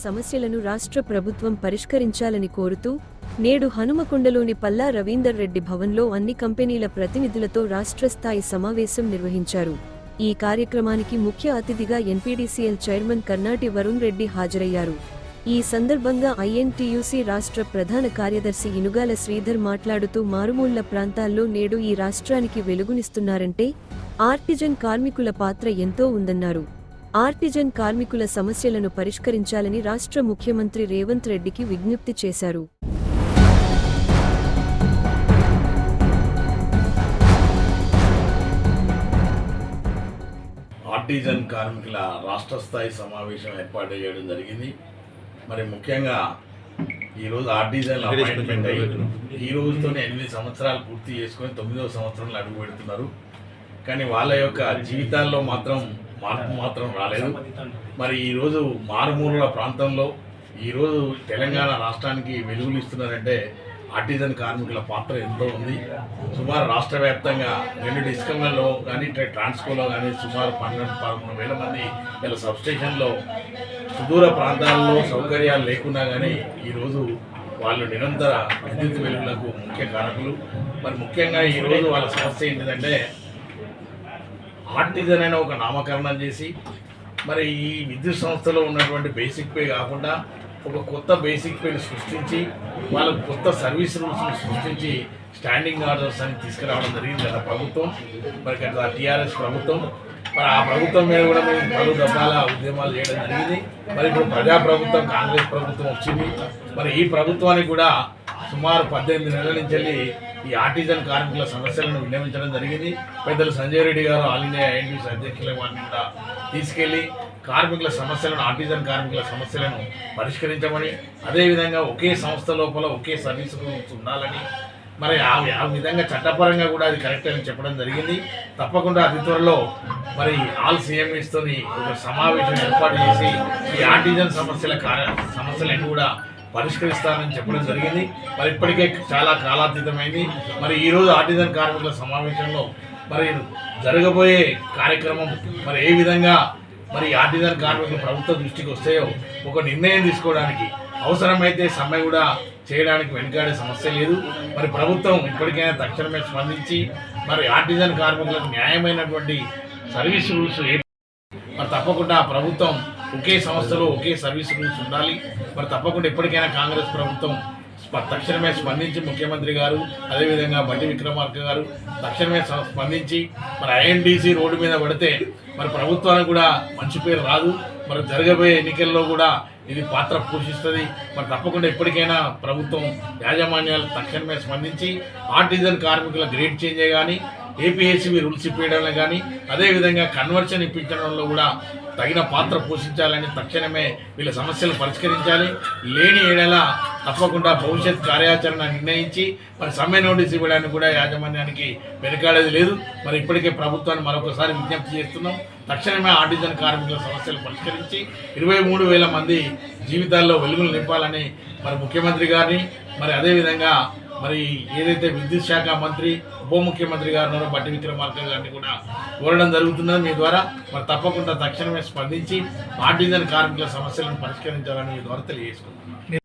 సమస్యలను రాష్ట్ర ప్రభుత్వం పరిష్కరించాలని కోరుతూ నేడు హనుమకొండలోని పల్లా రవీందర్ రెడ్డి భవన్లో అన్ని కంపెనీల ప్రతినిధులతో రాష్ట్ర స్థాయి సమావేశం నిర్వహించారు. ఈ కార్యక్రమానికి ముఖ్య అతిథిగా ఎన్పీడీసీఎల్ చైర్మన్ కర్నాటి వరుణ్ రెడ్డి హాజరయ్యారు. ఈ సందర్భంగా ఐఎన్టీయూసీ రాష్ట్ర ప్రధాన కార్యదర్శి ఇనుగాల శ్రీధర్ మాట్లాడుతూ మారుమూల ప్రాంతాల్లో నేడు ఈ రాష్ట్రానికి వెలుగునిస్తున్నారంటే ఆర్టిజన్ కార్మికుల పాత్ర ఎంతో ఉందన్నారు. ఆర్టిజన్ కార్మికుల సమస్యలను పరిష్కరించాలని రాష్ట్ర ముఖ్యమంత్రి రేవంత్ రెడ్డికి విజ్ఞప్తి చేశారు. ఆర్టిజన్ కార్మికుల రాష్ట్ర స్థాయి సమావేశం ఏర్పాటు చేయడం జరిగింది. మరి ముఖ్యంగా ఈరోజు ఆర్టిజన్ అపాయింట్మెంట్ అయ్యి ఈ రోజుతోనే 8 సంవత్సరాలు పూర్తి చేసుకొని 9వ సంవత్సరంలో అడుగు పెడుతున్నారు. కానీ వాళ్ళ యొక్క జీవితాల్లో మాత్రం మార్పు మాత్రం రాలేదు. మరి ఈరోజు మారుమూల ప్రాంతంలో ఈరోజు తెలంగాణ రాష్ట్రానికి వెలుగునిస్తున్నారంటే ఆర్టిజన్ కార్మికుల పాత్ర ఎంతో ఉంది. సుమారు రాష్ట్ర వ్యాప్తంగా 2 డిస్కంలలో కానీ ట్రాన్స్కోలో కానీ సుమారు 12-13 వేల మంది ఇలా సబ్స్టేషన్లో సుదూర ప్రాంతాల్లో సౌకర్యాలు లేకున్నా కానీ ఈరోజు వాళ్ళు నిరంతర విద్యుత్ వెలుగులకు ముఖ్య కారకులు. మరి ముఖ్యంగా ఈరోజు వాళ్ళ సమస్య ఏంటిదంటే ఆర్టిజన్ అనే ఒక నామకరణం చేసి మరి ఈ విద్యుత్ సంస్థలో ఉన్నటువంటి బేసిక్ పే కాకుండా ఒక కొత్త బేసిక్ పేని సృష్టించి వాళ్ళకు కొత్త సర్వీస్ రూల్స్ని సృష్టించి స్టాండింగ్ ఆర్డర్స్ అని తీసుకురావడం జరిగింది గత ప్రభుత్వం. మరి గత టీఆర్ఎస్ ప్రభుత్వం. మరి ఆ ప్రభుత్వం మీద కూడా మేము పలు దఫాల ఉద్యమాలు చేయడం జరిగింది. మరి ఇప్పుడు ప్రజాప్రభుత్వం కాంగ్రెస్ ప్రభుత్వం వచ్చింది. మరి ఈ ప్రభుత్వానికి కూడా సుమారు 18 నెలల నుంచి వెళ్ళి ఈ ఆర్టిజన్ కార్మికుల సమస్యలను విన్నవించడం జరిగింది. పెద్దలు సంజయ్ రెడ్డి గారు ఆల్ ఇండియా ఐఎన్టీయూసీ అధ్యక్షుల వారిని కూడా తీసుకెళ్లి కార్మికుల సమస్యలను ఆర్టిజన్ కార్మికుల సమస్యలను పరిష్కరించమని, అదేవిధంగా ఒకే సంస్థ లోపల ఒకే సర్వీస్ ఉండాలని, మరి ఆ విధంగా చట్టపరంగా కూడా అది కరెక్ట్ అని చెప్పడం జరిగింది. తప్పకుండా అతి త్వరలో మరి ఆల్ సీఎంఈస్తోని ఒక సమావేశం ఏర్పాటు చేసి ఈ ఆర్టిజన్ సమస్యలన్నీ కూడా పరిష్కరిస్తానని చెప్పడం జరిగింది. మరి ఇప్పటికే చాలా కాలాతీతమైంది. మరి ఈరోజు ఆర్టిజన్ కార్మికుల సమావేశంలో మరి జరగబోయే కార్యక్రమం మరి ఏ విధంగా మరి ఆర్టిజన్ కార్మికులు ప్రభుత్వ దృష్టికి వస్తాయో ఒక నిర్ణయం తీసుకోవడానికి అవసరమైతే సమ్మె కూడా చేయడానికి వెనుకాడే సమస్య లేదు. మరి ప్రభుత్వం ఇప్పటికైనా తక్షణమే స్పందించి మరి ఆర్టిజన్ కార్మికులకు న్యాయమైనటువంటి సర్వీస్ రూల్స్ మరి తప్పకుండా ప్రభుత్వం ఒకే సంస్థలో ఒకే సర్వీస్ రూల్స్ ఉండాలి. మరి తప్పకుండా ఇప్పటికైనా కాంగ్రెస్ ప్రభుత్వం తక్షణమే స్పందించి ముఖ్యమంత్రి గారు అదేవిధంగా బండి విక్రమార్క గారు తక్షణమే స్పందించి మరి ఐఎన్టీసీ రోడ్డు మీద పడితే మరి ప్రభుత్వానికి కూడా మంచి పేరు రాదు. మరి జరగబోయే ఎన్నికల్లో కూడా ఇది పాత్ర పోషిస్తుంది. మరి తప్పకుండా ఇప్పటికైనా ప్రభుత్వం యాజమాన్యాలు తక్షణమే స్పందించి ఆర్టిజన్ కార్మికుల గ్రేడ్ చేంజ్ కానీ ఏపీఎస్సీ రూల్స్ ఇప్పించడంలో కానీ అదేవిధంగా కన్వర్షన్ ఇప్పించడంలో కూడా తగిన పాత్ర పోషించాలని తక్షణమే వీళ్ళ సమస్యలు పరిష్కరించాలి. లేని ఏడల తప్పకుండా భవిష్యత్ కార్యాచరణ నిర్ణయించి మరి సమ్మె నోటీస్ ఇవ్వడానికి కూడా యాజమాన్యానికి వెనుకాడేది లేదు. మరి ఇప్పటికే ప్రభుత్వాన్ని మరొకసారి విజ్ఞప్తి చేస్తున్నాం. తక్షణమే ఆర్టిజన్ కార్మికుల సమస్యలు పరిష్కరించి 23,000 మంది జీవితాల్లో వెలుగులు నింపాలని మరి ముఖ్యమంత్రి గారిని మరి అదేవిధంగా మరి ఏదైతే విద్యుత్ శాఖ మంత్రి ఉప ముఖ్యమంత్రి గారు బండి విక్రమార్క గారిని కూడా కోరడం జరుగుతున్నది మీ ద్వారా. మరి తప్పకుండా తక్షణమే స్పందించి ఆర్టిజన్ కార్మికుల సమస్యలను పరిష్కరించాలని మీ ద్వారా తెలియజేసుకుంటున్నాను.